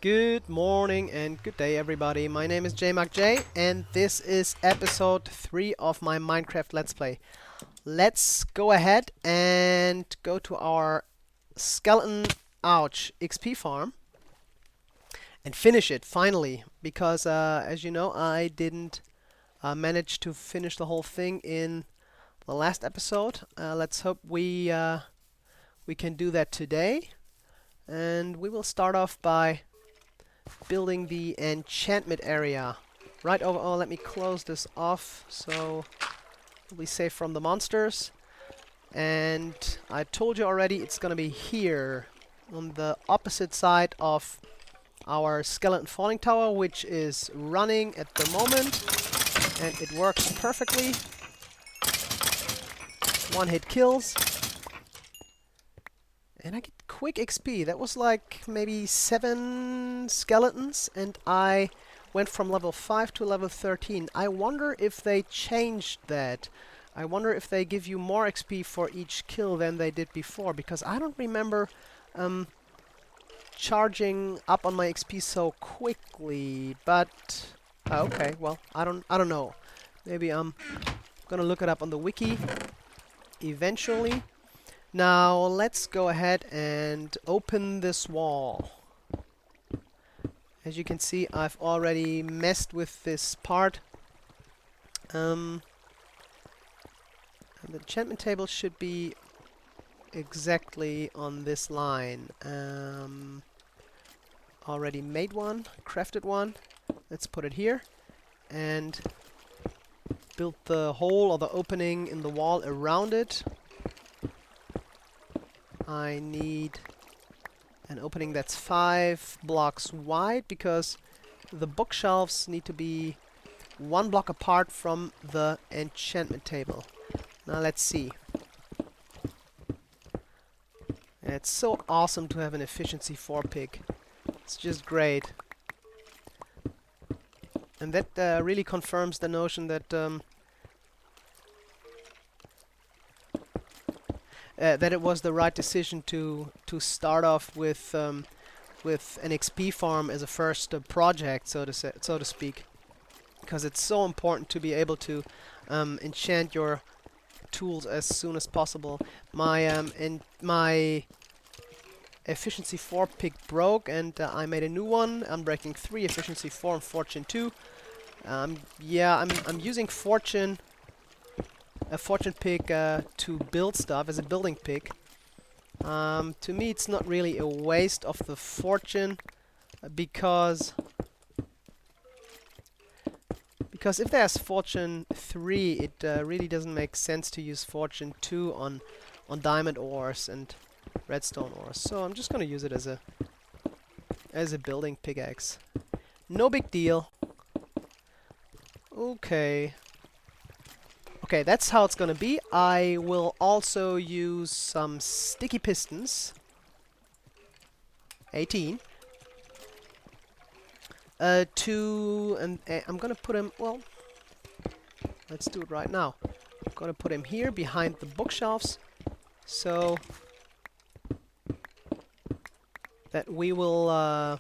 Good morning and good day, everybody. My name is JayMuggJay, and this is episode 3 of my Minecraft Let's Play. Let's go ahead and go to our skeleton, XP farm and finish it finally. Because, as you know, I didn't manage to finish the whole thing in the last episode. Let's hope we can do that today. And we will start off by building the enchantment area right over. Oh, let me close this off so we'll be safe from the monsters. And I told you already, it's gonna be here on the opposite side of our skeleton falling tower, which is running at the moment, and it works perfectly. One hit kills. And I get quick XP. That was like maybe 7 skeletons, and I went from level 5 to level 13. I wonder if they changed that. I wonder if they give you more XP for each kill than they did before, because I don't remember charging up on my XP so quickly. But okay, well, I don't know. Maybe I'm gonna look it up on the wiki eventually. Now let's go ahead and open this wall. As you can see, I've already messed with this part. The enchantment table should be exactly on this line. Already made one, crafted one. Let's put it here and build the hole or the opening in the wall around it. I need an opening that's 5 blocks wide, because the bookshelves need to be 1 block apart from the enchantment table. Now let's see. It's so awesome to have an efficiency 4 pick. It's just great. And that really confirms the notion that that it was the right decision to start off with an XP farm as a first project, so to speak, because it's so important to be able to enchant your tools as soon as possible. My efficiency 4 pick broke, and I made a new one. Unbreaking 3, efficiency 4, and fortune 2. Yeah, I'm using a fortune pick to build stuff as a building pick. To me, it's not really a waste of the fortune, because if there's fortune 3, it really doesn't make sense to use fortune 2 on diamond ores and redstone ores. So I'm just gonna use it as a building pickaxe. No big deal. Okay. Okay, that's how it's gonna be. I will also use some sticky pistons. 18. I'm gonna put him, well, let's do it right now. I'm gonna put him here behind the bookshelves, so that we will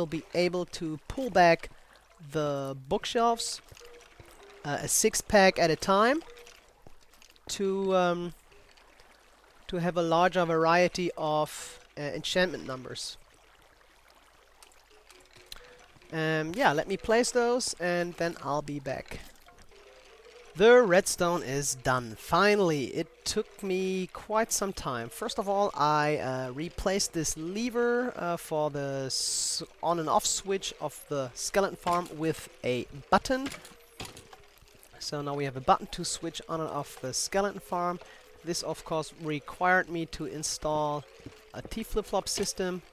be able to pull back the bookshelves a 6-pack at a time to have a larger variety of enchantment numbers. Yeah, let me place those and then I'll be back. The redstone is done. Finally, it took me quite some time. First of all, I replaced this lever for the on and off switch of the skeleton farm with a button. So now we have a button to switch on and off the skeleton farm. This, of course, required me to install a T-flip-flop system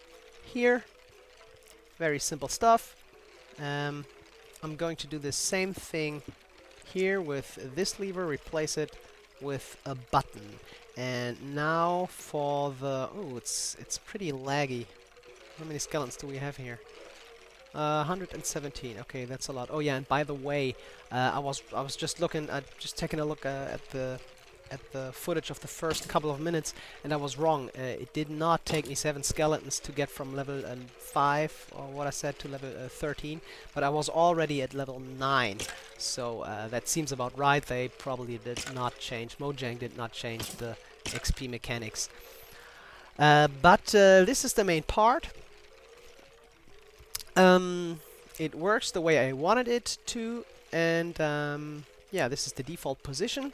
here. Very simple stuff. I'm going to do the same thing here with this lever, replace it with a button. And now for the... oh, it's pretty laggy. How many skeletons do we have here? 117. Okay, that's a lot. Oh yeah, and by the way, I was just taking a look at the at the footage of the first couple of minutes, and I was wrong. It did not take me 7 skeletons to get from level 5, or what I said, to level 13, but I was already at level 9. So that seems about right. They probably did not change, Mojang did not change the XP mechanics. But this is the main part. It works the way I wanted it to, and yeah, this is the default position.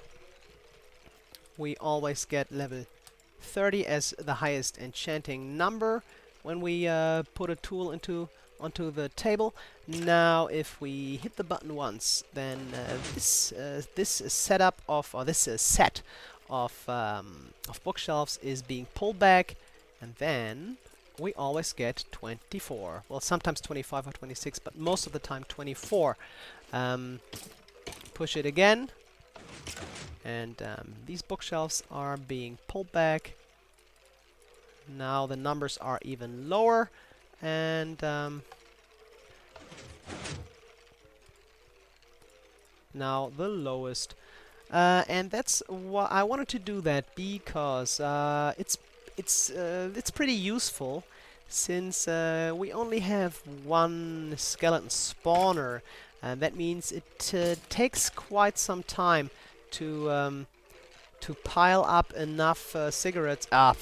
We always get level 30 as the highest enchanting number when we put a tool onto the table. Now, if we hit the button once, then this setup of, or this set of bookshelves is being pulled back, and then we always get 24. Well, sometimes 25 or 26, but most of the time 24. Push it again, and these bookshelves are being pulled back. Now the numbers are even lower, and now the lowest. And that's why I wanted to do that, because it's pretty useful, since we only have one skeleton spawner, and that means it takes quite some time to pile up enough cigarettes up.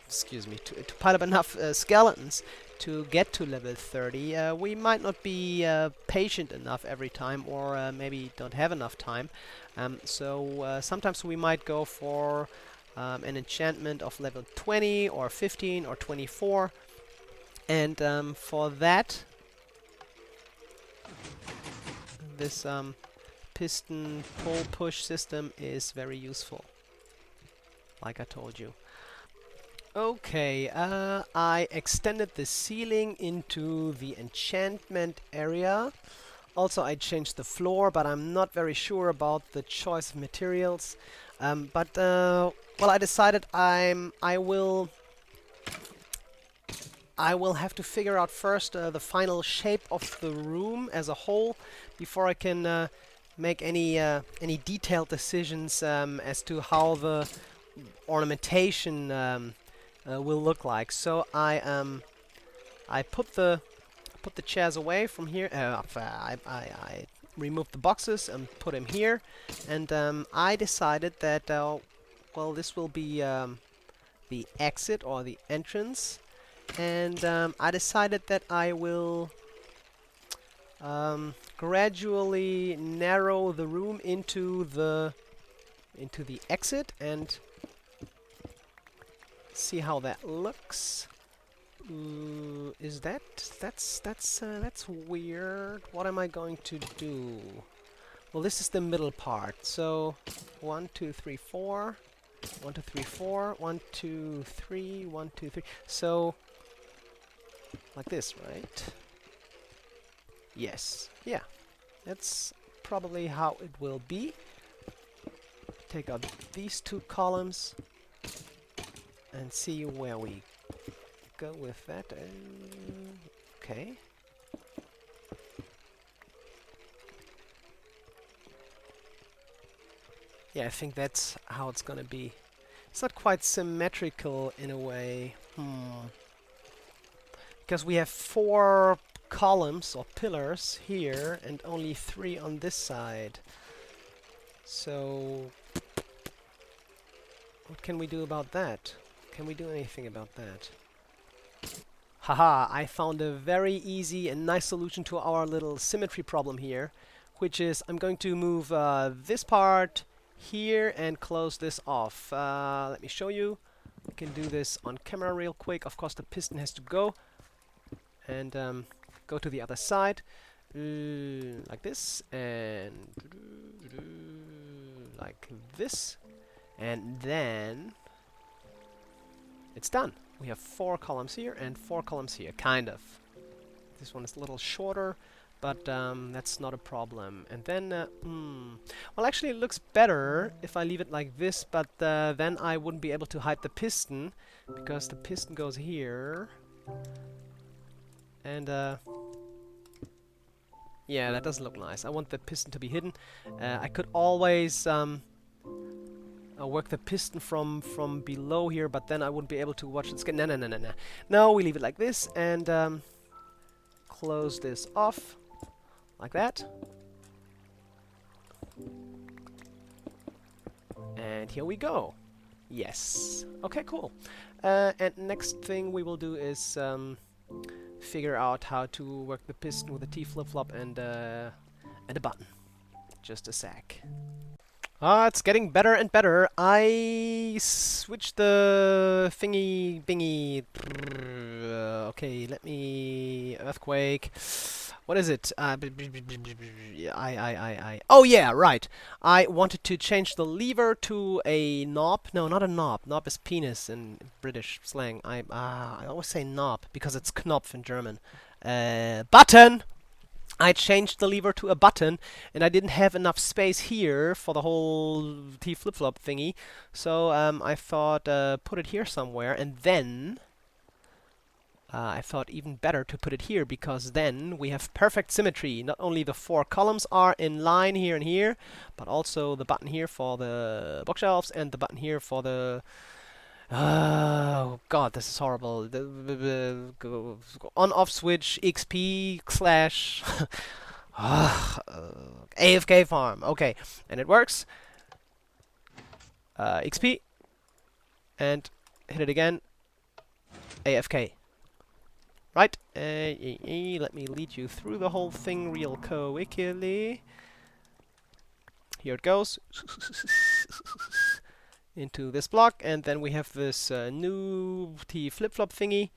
Excuse me, to pile up enough skeletons to get to level 30. We might not be patient enough every time, or maybe don't have enough time. So sometimes we might go for an enchantment of level 20 or 15 or 24, and for that, this piston pull push system is very useful, like I told you. Okay, I extended the ceiling into the enchantment area. Also, I changed the floor, but I'm not very sure about the choice of materials. Well, I decided I will have to figure out first the final shape of the room as a whole before I can make any detailed decisions as to how the ornamentation will look like. So I put the chairs away from here. I removed the boxes and put them here, and I decided that well, this will be the exit or the entrance, and I decided that I will gradually narrow the room into the exit and see how that looks. Is that's weird. What am I going to do? Well, this is the middle part. So 1, 2, 3, 4. 1, 2, 3, 4. 1, 2, 3. 1, 2, 3. So like this, right? Yes. Yeah. That's probably how it will be. Take out these two columns and see where we go with that. Okay. Yeah, I think that's how it's gonna be. It's not quite symmetrical in a way. Because we have 4 columns or pillars here and only 3 on this side. So what can we do about that? Can we do anything about that? Haha, I found a very easy and nice solution to our little symmetry problem here, which is I'm going to move this part here and close this off. Let me show you. We can do this on camera real quick. Of course, the piston has to go and go to the other side like this, and like this, and then it's done. We have 4 columns here and 4 columns here, kind of. This one is a little shorter, but that's not a problem. And then, well, actually it looks better if I leave it like this, but then I wouldn't be able to hide the piston, because the piston goes here. And, yeah, that doesn't look nice. I want the piston to be hidden. I could always I'll work the piston from below here, but then I wouldn't be able to watch it. No, no, no, no, no. No, we leave it like this and close this off like that. And here we go. Yes. Okay, cool. And next thing we will do is figure out how to work the piston with a T flip-flop and a button. Just a sec. Ah, it's getting better and better. I switched the thingy bingy. Okay, let me earthquake. What is it? Oh yeah, right. I wanted to change the lever to a knob. No, not a knob. Knob is penis in British slang. I always say knob because it's Knopf in German. Button. I changed the lever to a button, and I didn't have enough space here for the whole T flip-flop thingy. So I thought put it here somewhere, and then I thought even better to put it here, because then we have perfect symmetry. Not only the 4 columns are in line here and here, but also the button here for the bookshelves and the button here for the... Oh god, this is horrible. The on-off switch XP slash afk-farm. Okay, and it works. XP and hit it again. AFK. Right, let me lead you through the whole thing real quickly. Here it goes. Into this block, and then we have this new T flip-flop thingy,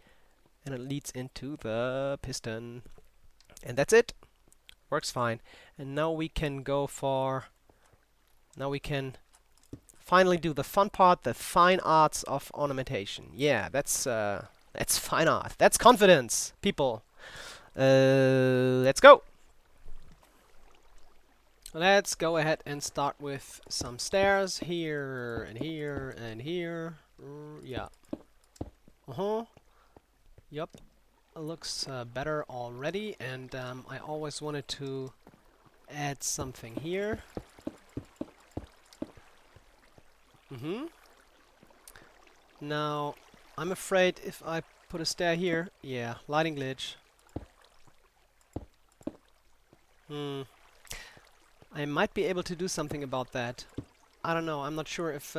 and it leads into the piston. And that's it. Works fine. And now we can go for... Now we can finally do the fun part, the fine arts of ornamentation. Yeah, that's fine art. That's confidence, people. Let's go. Let's go ahead and start with some stairs here and here and here. Yeah. Yup. Looks better already, and I always wanted to add something here. Now, I'm afraid if I put a stair here, yeah, lighting glitch. I might be able to do something about that. I don't know. I'm not sure if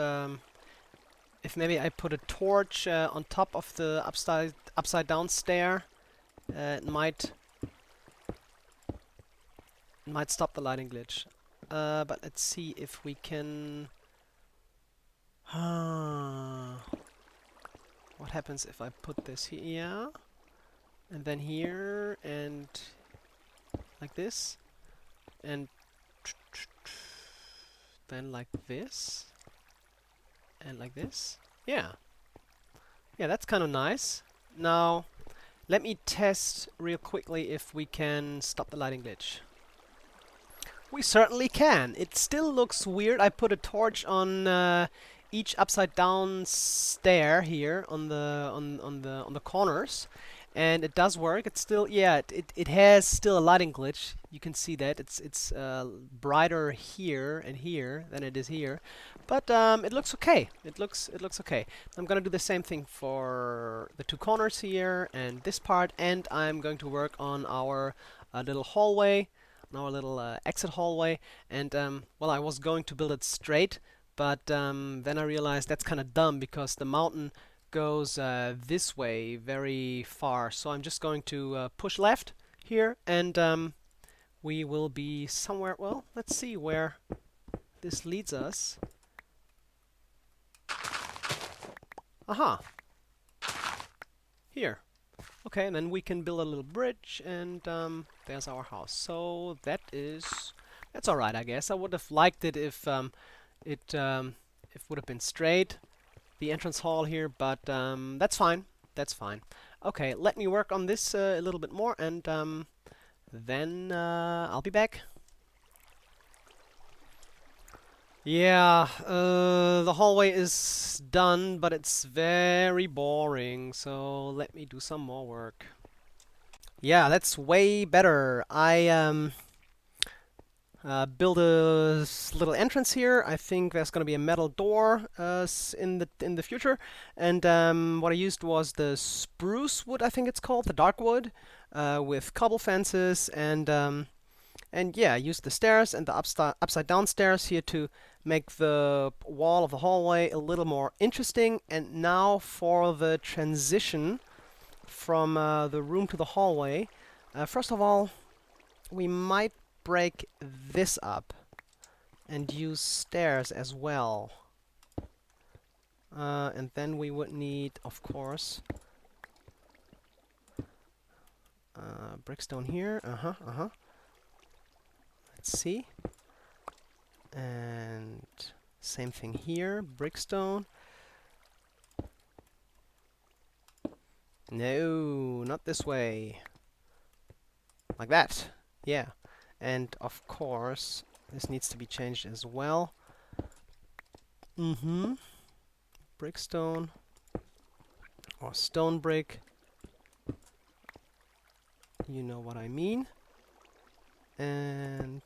maybe I put a torch on top of the upside down stair. It might stop the lighting glitch. But let's see if we can. What happens if I put this here and then here and like this and then like this and like this? Yeah, that's kind of nice. Now let me test real quickly if we can stop the lighting glitch. We certainly can. It still looks weird. I put a torch on each upside down stair here on the corners, and it does work. It's still, yeah, it has still a lighting glitch. You can see that it's brighter here and here than it is here, but it looks okay. It looks okay. I'm gonna do the same thing for the 2 corners here and this part, and I'm going to work on our little hallway, on our little exit hallway. And well, I was going to build it straight, but then I realized that's kind of dumb because the mountain goes this way very far. So I'm just going to push left here, and we will be somewhere. Well, let's see where this leads us. Aha! Here. Okay, and then we can build a little bridge, and there's our house. So that's all right, I guess. I would have liked it if it would have been straight, the entrance hall here, but that's fine. That's fine. Okay, let me work on this a little bit more, and then I'll be back. Yeah, the hallway is done, but it's very boring, so let me do some more work. Yeah, that's way better. build a little entrance here. I think there's going to be a metal door in the future. And what I used was the spruce wood, I think it's called, the dark wood, with cobble fences, and yeah, I used the stairs and the upside down stairs here to make the wall of the hallway a little more interesting. And now for the transition from the room to the hallway. First of all, we might break this up and use stairs as well. And then we would need, of course, brickstone here. Let's see. And same thing here, brickstone. No, not this way. Like that. Yeah. And of course, this needs to be changed as well. Brickstone or stone brick. You know what I mean. And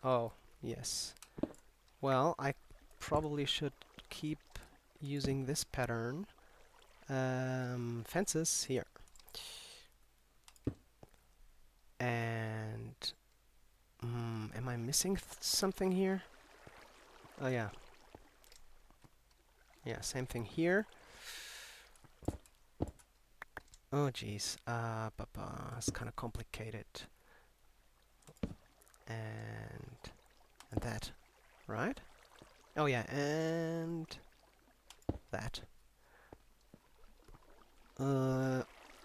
oh, yes. Well, I probably should keep using this pattern. Fences here. And am I missing something here? Oh yeah. Yeah, same thing here. Oh geez, it's kind of complicated. And that, right? Oh yeah, and that.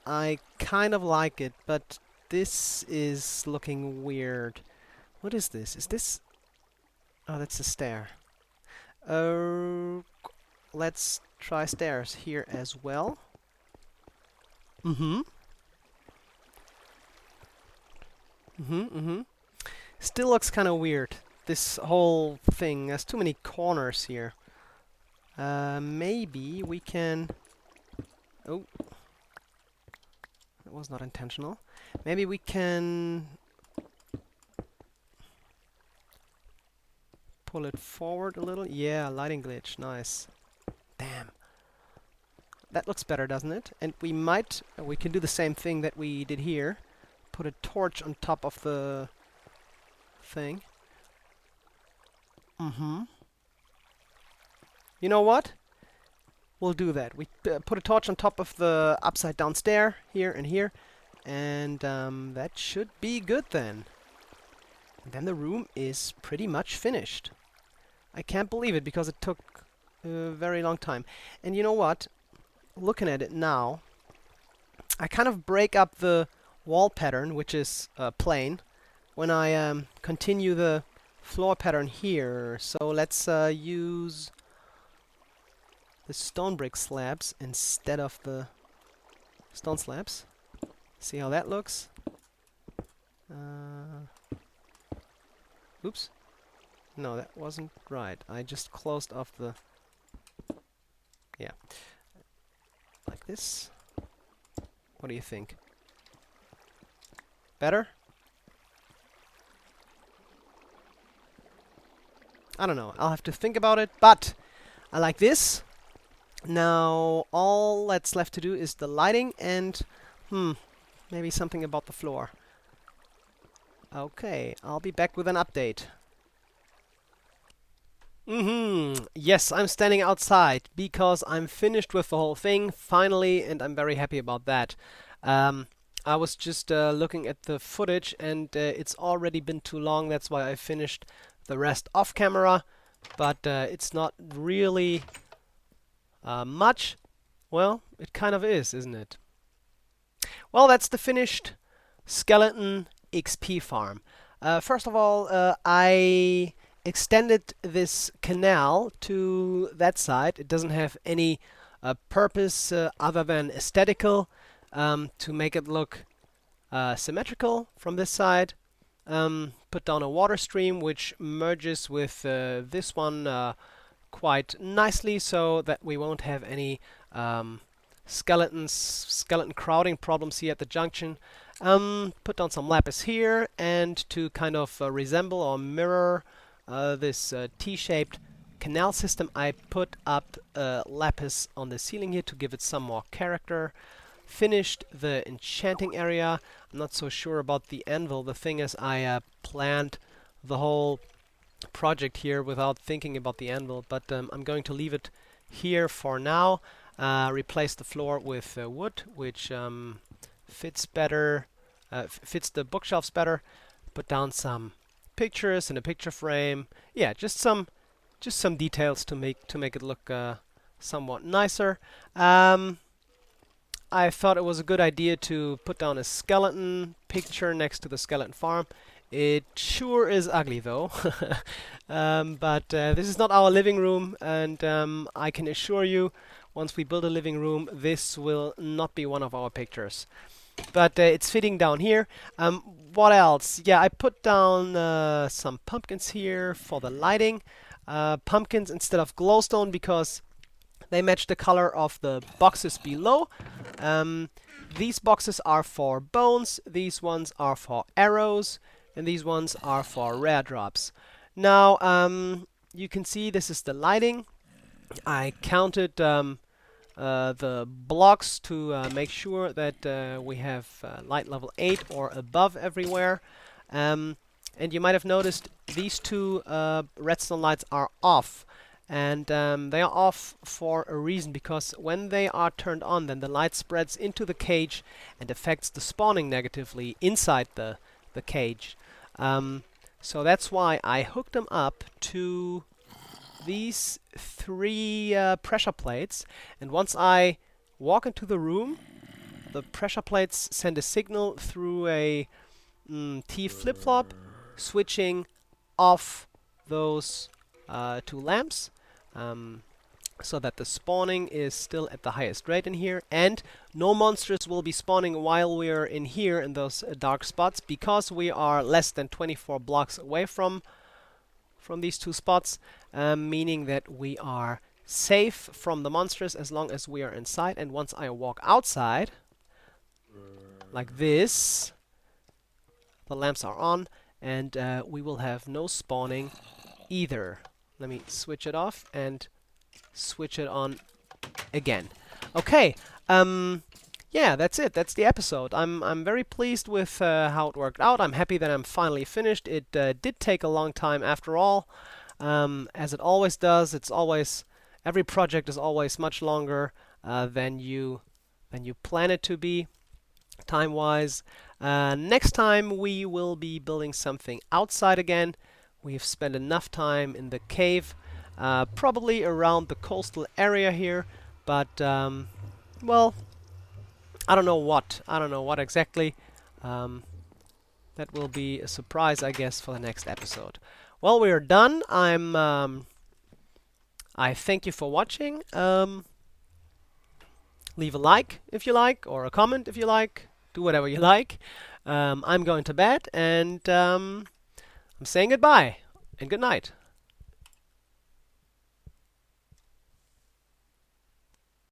I kind of like it, but this is looking weird. What is this? Is this... Oh, that's a stair. Let's try stairs here as well. Still looks kind of weird. This whole thing. There's too many corners here. Maybe we can... Oh. That was not intentional. Maybe we can pull it forward a little. Yeah, lighting glitch. Nice. Damn. That looks better, doesn't it? And we can do the same thing that we did here. Put a torch on top of the thing. You know what? We'll do that. We put a torch on top of the upside down stair here and here, and that should be good then. And then the room is pretty much finished. I can't believe it because it took a very long time. And you know what? Looking at it now, I kind of break up the wall pattern, which is plain, when I continue the floor pattern here. So let's use the stone brick slabs instead of the stone slabs. See how that looks? Oops. No, that wasn't right. I just closed off the... Yeah. Like this. What do you think? Better? I don't know. I'll have to think about it, but I like this. Now, all that's left to do is the lighting and, maybe something about the floor. Okay, I'll be back with an update. Yes, I'm standing outside because I'm finished with the whole thing, finally, and I'm very happy about that. I was just looking at the footage and it's already been too long, that's why I finished the rest off camera, but it's not really much. Well, it kind of is, isn't it? Well, that's the finished skeleton XP farm. First of all, I extended this canal to that side. It doesn't have any purpose other than aesthetical, to make it look symmetrical from this side. Put down a water stream which merges with this one quite nicely, so that we won't have any skeleton crowding problems here at the junction. Put down some lapis here, and to kind of resemble or mirror this T-shaped canal system, I put up lapis on the ceiling here to give it some more character. Finished the enchanting area. I'm not so sure about the anvil. The thing is, I planned the whole project here without thinking about the anvil, but I'm going to leave it here for now. Replace the floor with wood, which fits better, fits the bookshelves better. Put down some pictures in a picture frame. Yeah, just some details to make it look somewhat nicer. I thought it was a good idea to put down a skeleton picture next to the skeleton farm. It sure is ugly though. But this is not our living room, and I can assure you, once we build a living room, this will not be one of our pictures. But it's fitting down here. What else? Yeah, I put down some pumpkins here for the lighting. Pumpkins instead of glowstone because they match the color of the boxes below. These boxes are for bones, these ones are for arrows, and these ones are for rare drops. Now, you can see this is the lighting. I counted the blocks to make sure that we have light level 8 or above everywhere. And you might have noticed these two redstone lights are off. And they are off for a reason, because when they are turned on, then the light spreads into the cage and affects the spawning negatively inside the cage. So that's why I hooked them up to these 3 pressure plates, and once I walk into the room, the pressure plates send a signal through a T flip-flop, switching off those 2 lamps. So that the spawning is still at the highest rate in here, and no monsters will be spawning while we're in here in those dark spots, because we are less than 24 blocks away from these 2 spots, meaning that we are safe from the monsters as long as we are inside. And once I walk outside, like this, the lamps are on, and we will have no spawning either. Let me switch it off and switch it on again. Okay, yeah, that's it. That's the episode. I'm very pleased with how it worked out. I'm happy that I'm finally finished. It did take a long time after all, as it always does. Every project is always much longer than you plan it to be, time-wise. Next time we will be building something outside again. We've spent enough time in the cave, probably around the coastal area here, but well, I don't know what exactly. That will be a surprise, I guess, for the next episode. Well, we are done. I thank you for watching. Leave a like if you like, or a comment if you like. Do whatever you like. I'm going to bed, and I'm saying goodbye and good night.